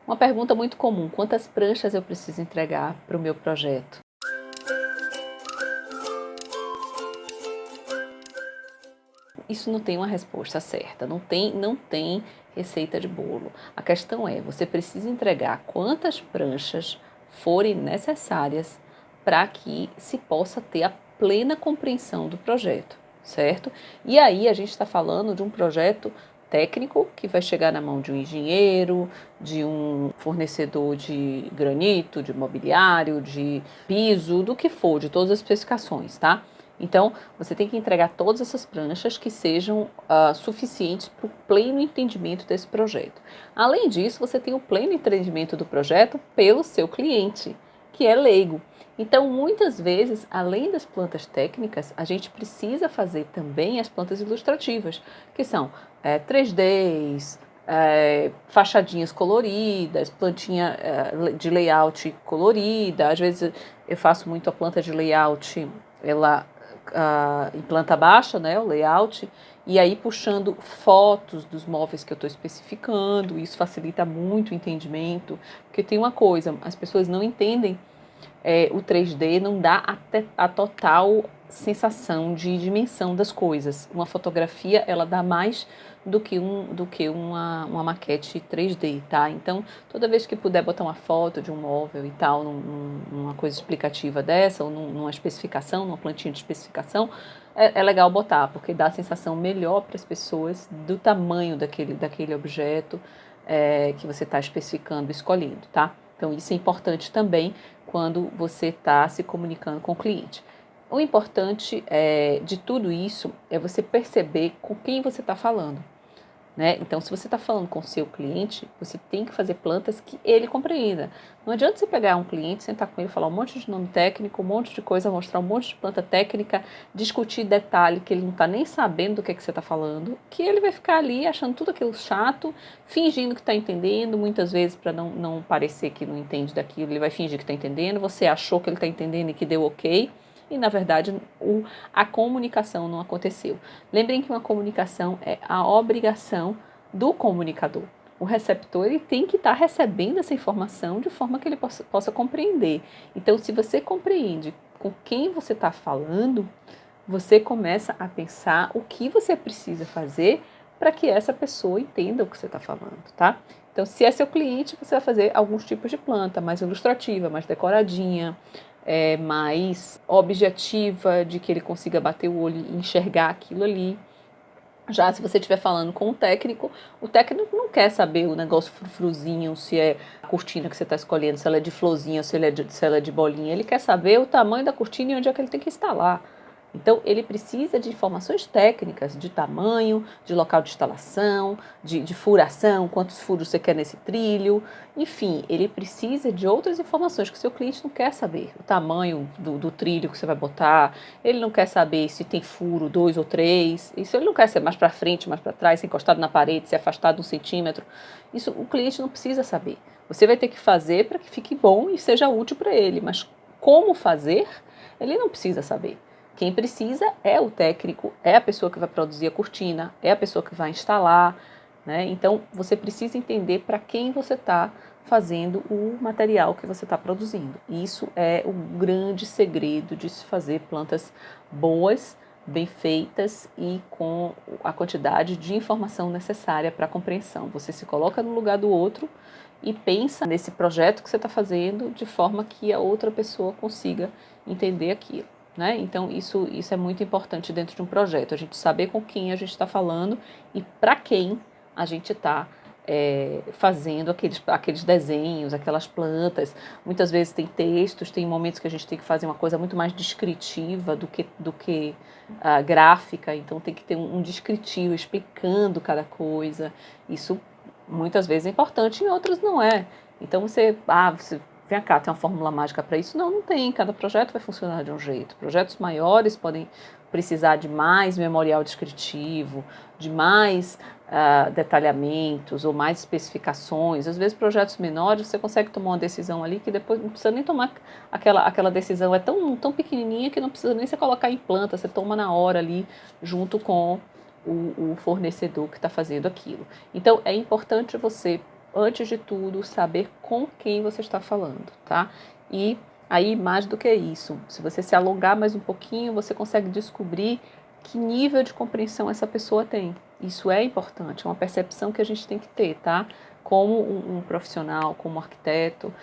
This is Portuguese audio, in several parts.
Uma pergunta muito comum: quantas pranchas eu preciso entregar para o meu projeto? Isso não tem uma resposta certa, não tem receita de bolo. A questão é, você precisa entregar quantas pranchas forem necessárias para que se possa ter a plena compreensão do projeto, certo? E aí a gente está falando de um projeto técnico que vai chegar na mão de um engenheiro, de um fornecedor de granito, de mobiliário, de piso, do que for, de todas as especificações, tá? Então, você tem que entregar todas essas pranchas que sejam suficientes para o pleno entendimento desse projeto. Além disso, você tem o pleno entendimento do projeto pelo seu cliente, que é leigo. Então, muitas vezes, além das plantas técnicas, a gente precisa fazer também as plantas ilustrativas, que são 3Ds, fachadinhas coloridas, plantinha de layout colorida. Às vezes eu faço muito a planta de layout, ela em planta baixa, né, o layout, e aí puxando fotos dos móveis que eu estou especificando. Isso facilita muito o entendimento, porque tem uma coisa, as pessoas não entendem, o 3D não dá a total sensação de dimensão das coisas. Uma fotografia, ela dá mais do que uma maquete 3D, tá? Então, toda vez que puder botar uma foto de um móvel e tal, numa coisa explicativa dessa, ou numa especificação, numa plantinha de especificação, é legal botar, porque dá a sensação melhor para as pessoas do tamanho daquele objeto que você está especificando, escolhendo, tá? Então, isso é importante também quando você está se comunicando com o cliente. O importante de tudo isso é você perceber com quem você está falando, né? Então, se você está falando com o seu cliente, você tem que fazer plantas que ele compreenda. Não adianta você pegar um cliente, sentar com ele, falar um monte de nome técnico, um monte de coisa, mostrar um monte de planta técnica, discutir detalhe que ele não está nem sabendo do que você está falando, que ele vai ficar ali achando tudo aquilo chato, fingindo que está entendendo, muitas vezes para não parecer que não entende daquilo, ele vai fingir que está entendendo, você achou que ele está entendendo e que deu ok, e na verdade a comunicação não aconteceu. Lembrem que uma comunicação é a obrigação do comunicador. O receptor ele tem que estar recebendo essa informação de forma que ele possa compreender. Então, se você compreende com quem você está falando, você começa a pensar o que você precisa fazer para que essa pessoa entenda o que você está falando, tá? Então, se é seu cliente, você vai fazer alguns tipos de planta, mais ilustrativa, mais decoradinha, mais objetiva, de que ele consiga bater o olho e enxergar aquilo ali. Já se você estiver falando com o técnico não quer saber o negócio frufruzinho, se é a cortina que você está escolhendo, se ela é de florzinha, se ela é de bolinha. Ele quer saber o tamanho da cortina e onde é que ele tem que instalar. Então, ele precisa de informações técnicas, de tamanho, de local de instalação, de furação, quantos furos você quer nesse trilho. Enfim, ele precisa de outras informações que o seu cliente não quer saber. O tamanho do trilho que você vai botar, ele não quer saber se tem furo 2 ou 3. Isso ele não quer saber mais para frente, mais para trás, se encostado na parede, se afastado 1 centímetro. Isso o cliente não precisa saber. Você vai ter que fazer para que fique bom e seja útil para ele, mas como fazer, ele não precisa saber. Quem precisa é o técnico, é a pessoa que vai produzir a cortina, é a pessoa que vai instalar, né? Então, você precisa entender para quem você está fazendo o material que você está produzindo. Isso é o grande segredo de se fazer plantas boas, bem feitas e com a quantidade de informação necessária para a compreensão. Você se coloca no lugar do outro e pensa nesse projeto que você está fazendo de forma que a outra pessoa consiga entender aquilo. Né? Então, isso é muito importante dentro de um projeto, a gente saber com quem a gente está falando e para quem a gente está fazendo aqueles desenhos, aquelas plantas. Muitas vezes tem textos, tem momentos que a gente tem que fazer uma coisa muito mais descritiva do que gráfica, então tem que ter um descritivo explicando cada coisa. Isso muitas vezes é importante, em outras não é. Então você vem cá, tem uma fórmula mágica para isso? Não, não tem. Cada projeto vai funcionar de um jeito. Projetos maiores podem precisar de mais memorial descritivo, de mais detalhamentos ou mais especificações. Às vezes, projetos menores, você consegue tomar uma decisão ali que depois não precisa nem tomar aquela decisão. É tão pequenininha que não precisa nem você colocar em planta, você toma na hora ali junto com o fornecedor que está fazendo aquilo. Então, é importante você antes de tudo, saber com quem você está falando, tá? E aí, mais do que isso, se você se alongar mais um pouquinho, você consegue descobrir que nível de compreensão essa pessoa tem. Isso é importante, é uma percepção que a gente tem que ter, tá? Como um profissional, como arquiteto,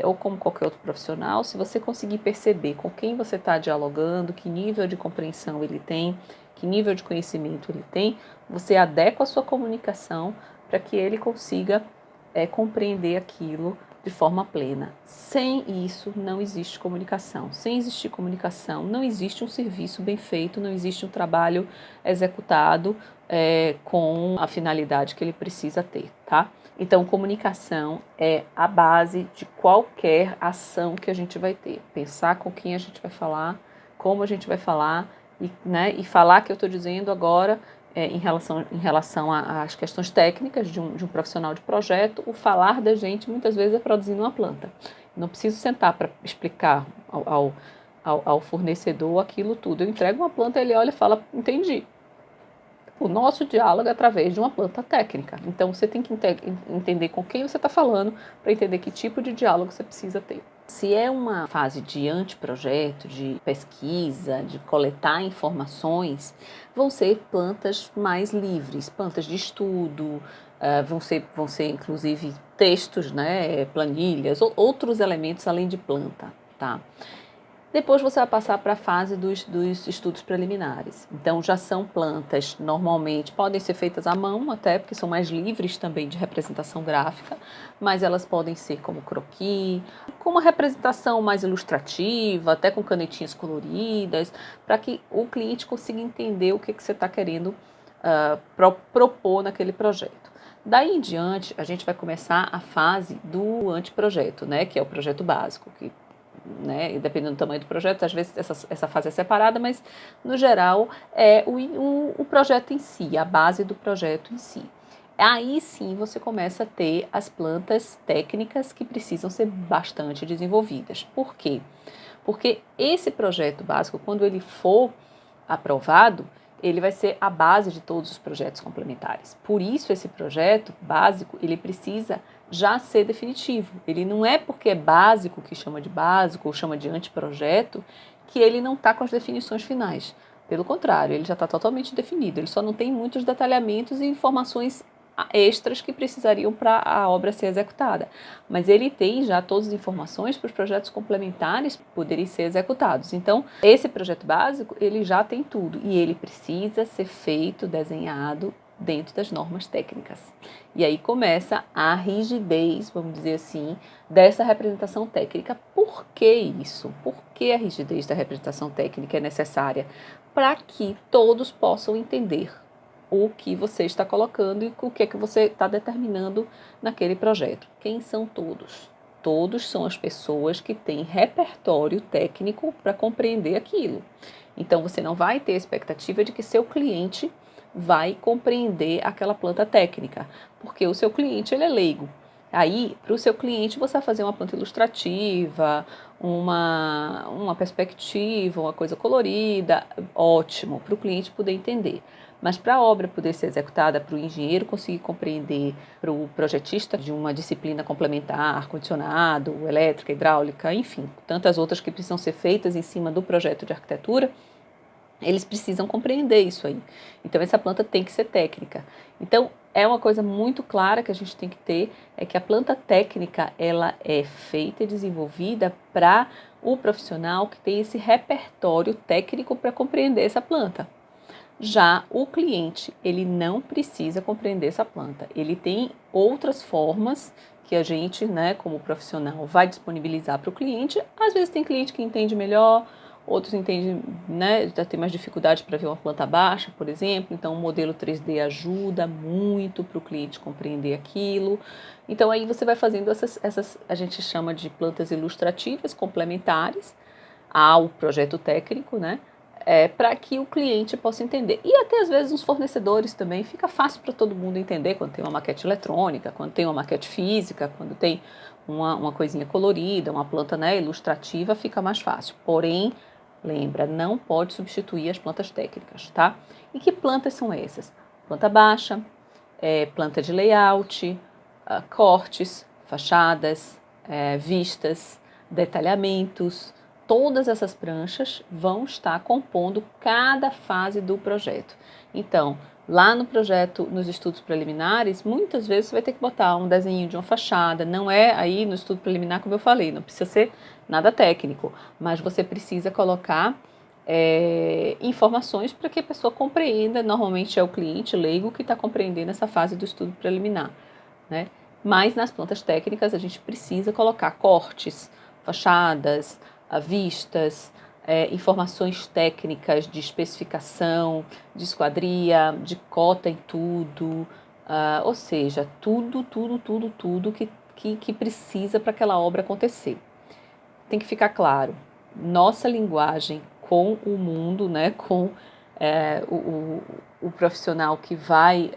ou como qualquer outro profissional, se você conseguir perceber com quem você está dialogando, que nível de compreensão ele tem, que nível de conhecimento ele tem, você adequa a sua comunicação para que ele consiga compreender aquilo de forma plena. Sem isso, não existe comunicação. Sem existir comunicação, não existe um serviço bem feito, não existe um trabalho executado com a finalidade que ele precisa ter, tá? Então, comunicação é a base de qualquer ação que a gente vai ter. Pensar com quem a gente vai falar, como a gente vai falar, e falar que eu estou dizendo agora em relação às questões técnicas de um profissional de projeto, o falar da gente muitas vezes é produzindo uma planta. Não preciso sentar para explicar ao fornecedor aquilo tudo. Eu entrego uma planta, ele olha e fala, entendi. O nosso diálogo é através de uma planta técnica. Então, você tem que entender com quem você está falando para entender que tipo de diálogo você precisa ter. Se é uma fase de anteprojeto, de pesquisa, de coletar informações, vão ser plantas mais livres, plantas de estudo, vão ser inclusive textos, né, planilhas, ou outros elementos além de planta, tá? Depois você vai passar para a fase dos estudos preliminares. Então, já são plantas, normalmente, podem ser feitas à mão, até porque são mais livres também de representação gráfica, mas elas podem ser como croquis, com uma representação mais ilustrativa, até com canetinhas coloridas, para que o cliente consiga entender o que você está querendo propor naquele projeto. Daí em diante, a gente vai começar a fase do anteprojeto, né, que é o projeto básico, que né, dependendo do tamanho do projeto, às vezes essa fase é separada, mas no geral é o projeto em si, a base do projeto em si. Aí sim você começa a ter as plantas técnicas que precisam ser bastante desenvolvidas. Por quê? Porque esse projeto básico, quando ele for aprovado, ele vai ser a base de todos os projetos complementares. Por isso, esse projeto básico, ele precisa já ser definitivo. Ele não é porque é básico que chama de básico ou chama de anteprojeto que ele não está com as definições finais. Pelo contrário, ele já está totalmente definido. Ele só não tem muitos detalhamentos e informações extras que precisariam para a obra ser executada. Mas ele tem já todas as informações para os projetos complementares poderem ser executados. Então, esse projeto básico, ele já tem tudo e ele precisa ser feito, desenhado dentro das normas técnicas. E aí começa a rigidez, vamos dizer assim, dessa representação técnica. Por que isso? Por que a rigidez da representação técnica é necessária? Para que todos possam entender o que você está colocando e o que é que você está determinando naquele projeto. Quem são todos? Todos são as pessoas que têm repertório técnico para compreender aquilo. Então, você não vai ter expectativa de que seu cliente vai compreender aquela planta técnica, porque o seu cliente ele é leigo. Aí, para o seu cliente, você vai fazer uma planta ilustrativa, uma perspectiva, uma coisa colorida, ótimo, para o cliente poder entender. Mas para a obra poder ser executada, para o engenheiro conseguir compreender, para o projetista de uma disciplina complementar, ar-condicionado, elétrica, hidráulica, enfim, tantas outras que precisam ser feitas em cima do projeto de arquitetura, eles precisam compreender isso aí. Então, essa planta tem que ser técnica. Então, é uma coisa muito clara que a gente tem que ter, é que a planta técnica, ela é feita e desenvolvida para o profissional que tem esse repertório técnico para compreender essa planta. Já o cliente, ele não precisa compreender essa planta. Ele tem outras formas que a gente, né, como profissional, vai disponibilizar para o cliente. Às vezes tem cliente que entende melhor, outros entendem, né, já tem mais dificuldade para ver uma planta baixa, por exemplo. Então, o modelo 3D ajuda muito para o cliente compreender aquilo. Então, aí você vai fazendo essas, a gente chama de plantas ilustrativas complementares ao projeto técnico, né? Para que o cliente possa entender. E até às vezes os fornecedores também, fica fácil para todo mundo entender quando tem uma maquete eletrônica, quando tem uma maquete física, quando tem uma coisinha colorida, uma planta, né, ilustrativa, fica mais fácil. Porém, lembra, não pode substituir as plantas técnicas, tá? E que plantas são essas? Planta baixa, planta de layout, cortes, fachadas, vistas, detalhamentos. Todas essas pranchas vão estar compondo cada fase do projeto. Então, lá no projeto, nos estudos preliminares, muitas vezes você vai ter que botar um desenho de uma fachada. Não é aí no estudo preliminar, como eu falei, não precisa ser nada técnico, mas você precisa colocar informações para que a pessoa compreenda. Normalmente é o cliente leigo que está compreendendo essa fase do estudo preliminar, né? Mas nas plantas técnicas a gente precisa colocar cortes, fachadas, vistas, informações técnicas de especificação, de esquadria, de cota em tudo, ou seja, tudo que precisa para aquela obra acontecer. Tem que ficar claro, nossa linguagem com o mundo, né, com o profissional que vai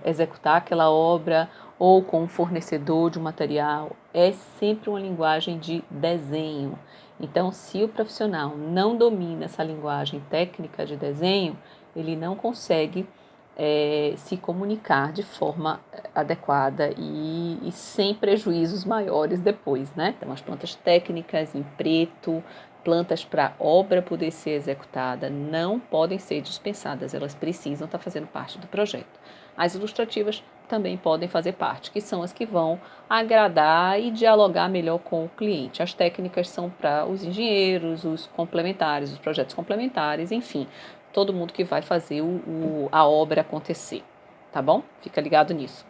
executar aquela obra ou com o fornecedor de um material, é sempre uma linguagem de desenho. Então, se o profissional não domina essa linguagem técnica de desenho, ele não consegue se comunicar de forma adequada e sem prejuízos maiores depois, né? Então, as plantas técnicas em preto, plantas para obra poder ser executada, não podem ser dispensadas, elas precisam estar fazendo parte do projeto. As ilustrativas também podem fazer parte, que são as que vão agradar e dialogar melhor com o cliente. As técnicas são para os engenheiros, os complementares, os projetos complementares, enfim, todo mundo que vai fazer a obra acontecer, tá bom? Fica ligado nisso.